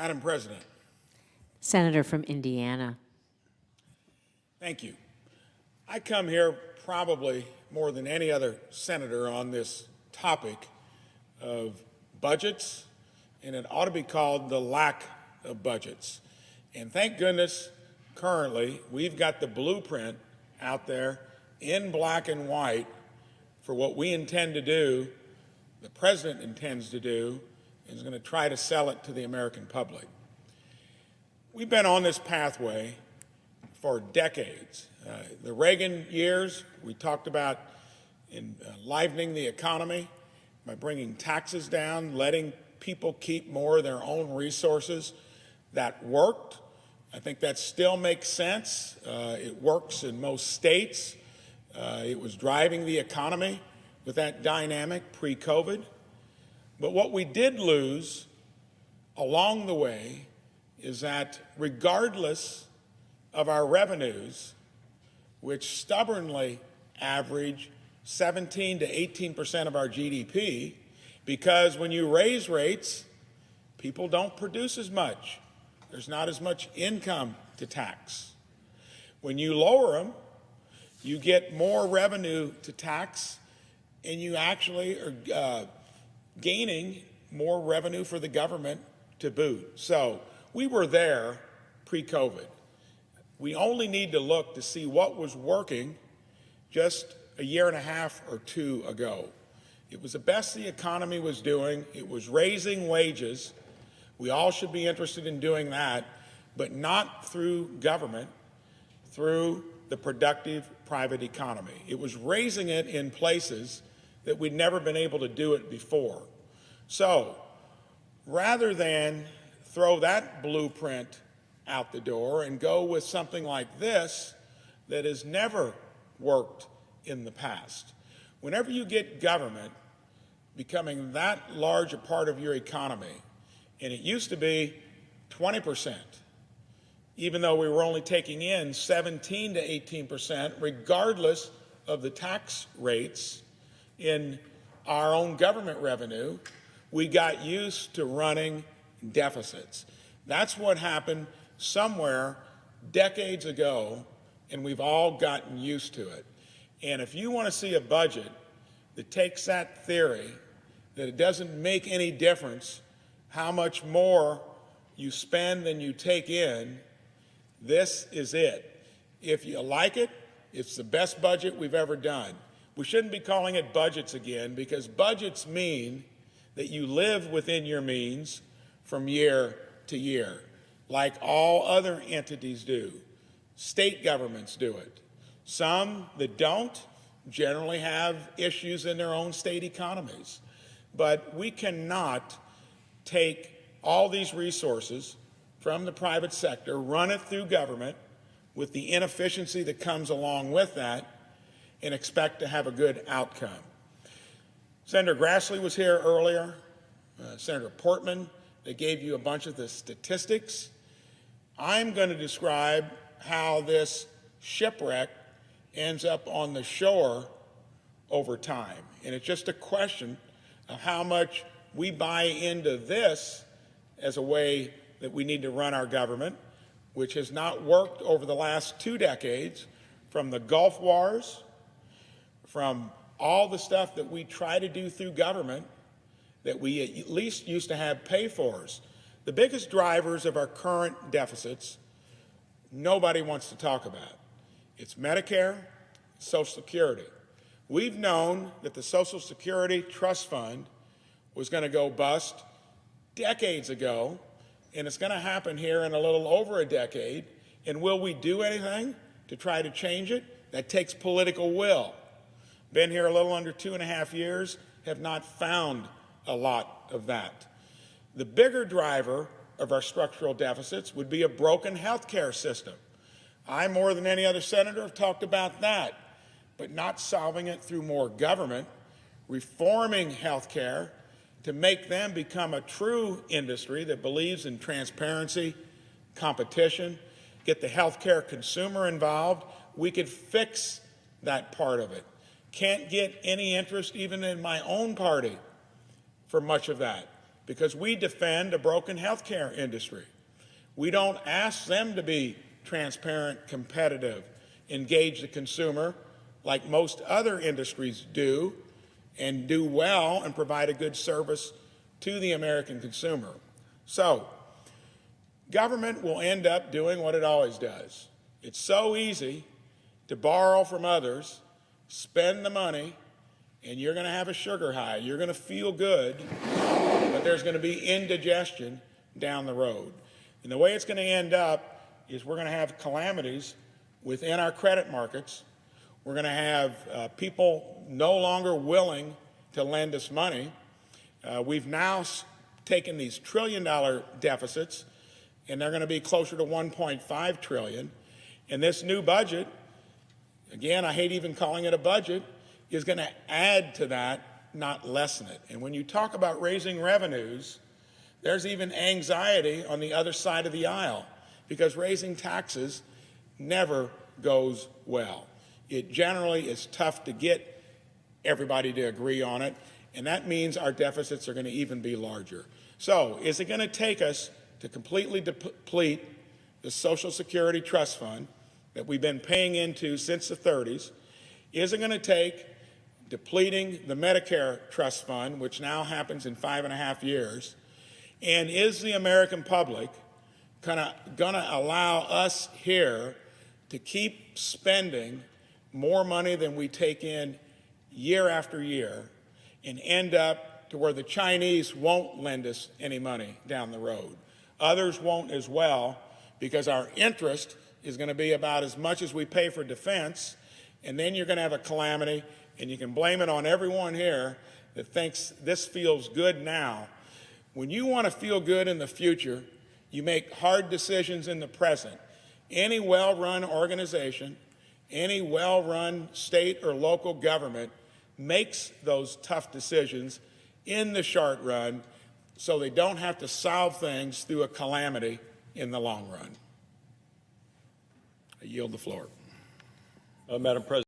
Madam President. Senator from Indiana. Thank you. I come here probably more than any other senator on this topic of budgets, and it ought to be called the lack of budgets. And thank goodness, currently, we've got the blueprint out there in black and white for what we intend to do, the president intends to do, and is going to try to sell it to the American public. We've been on this pathway for decades. The Reagan years, we talked about enlivening the economy by bringing taxes down, letting people keep more of their own resources. That worked. I think that still makes sense. It works in most states. It was driving the economy with that dynamic pre-COVID. But what we did lose along the way is that regardless of our revenues, which stubbornly average 17 to 18% of our GDP, because when you raise rates, people don't produce as much. There's not as much income to tax. When you lower them, you get more revenue to tax, and you actually are gaining more revenue for the government to boot. So we were there pre-COVID. We only need to look to see what was working just a year and a half or two ago. It was the best the economy was doing. It was raising wages. We all should be interested in doing that, but not through government, through the productive private economy. It was raising it in places that we'd never been able to do it before. So rather than throw that blueprint out the door and go with something like this that has never worked in the past, whenever you get government becoming that large a part of your economy, and it used to be 20%, even though we were only taking in 17 to 18%, regardless of the tax rates in our own government revenue, we got used to running deficits. That's what happened somewhere decades ago, and we've all gotten used to it. And if you want to see a budget that takes that theory, that it doesn't make any difference how much more you spend than you take in, this is it. If you like it, it's the best budget we've ever done. We shouldn't be calling it budgets again, because budgets mean that you live within your means from year to year, like all other entities do. State governments do it. Some that don't generally have issues in their own state economies. But we cannot take all these resources from the private sector, run it through government with the inefficiency that comes along with that, and expect to have a good outcome. Senator Grassley was here earlier, Senator Portman. They gave you a bunch of the statistics. I'm going to describe how this shipwreck ends up on the shore over time. And it's just a question of how much we buy into this as a way that we need to run our government, which has not worked over the last 2 decades, from the Gulf Wars, from all the stuff that we try to do through government that we at least used to have pay-fors. The biggest drivers of our current deficits, nobody wants to talk about. It's Medicare, Social Security. We've known that the Social Security Trust Fund was going to go bust decades ago, and it's going to happen here in a little over a decade. And will we do anything to try to change it? That takes political will. Been here a little under 2.5 years, have not found a lot of that. The bigger driver of our structural deficits would be a broken health care system. I, more than any other senator, have talked about that, but not solving it through more government, reforming health care to make them become a true industry that believes in transparency, competition, get the health care consumer involved. We could fix that part of it. Can't get any interest even in my own party for much of that. because we defend a broken healthcare industry. We don't ask them to be transparent, competitive, engage the consumer like most other industries do, and do well and provide a good service to the American consumer. So, government will end up doing what it always does. It's so easy to borrow from others, spend the money, and you're going to have a sugar high. You're going to feel good, but there's going to be indigestion down the road. And the way it's going to end up is we're going to have calamities within our credit markets. We're going to have people no longer willing to lend us money. We've now taken these trillion-dollar deficits, and they're going to be closer to $1.5 trillion. And this new budget, again, I hate even calling it a budget, is going to add to that, not lessen it. And when you talk about raising revenues, there's even anxiety on the other side of the aisle, because raising taxes never goes well. It generally is tough to get everybody to agree on it, and that means our deficits are going to even be larger. So, is it going to take us to completely deplete the Social Security Trust Fund that we've been paying into since the 30s? Is it going to take depleting the Medicare Trust Fund, which now happens in 5.5 years? And is the American public going to allow us here to keep spending more money than we take in year after year and end up to where the Chinese won't lend us any money down the road? Others won't as well, because our interest is going to be about as much as we pay for defense, and then you're going to have a calamity, and you can blame it on everyone here that thinks this feels good now. When you want to feel good in the future, you make hard decisions in the present. Any well-run organization, any well-run state or local government makes those tough decisions in the short run so they don't have to solve things through a calamity in the long run. I yield the floor. Madam President.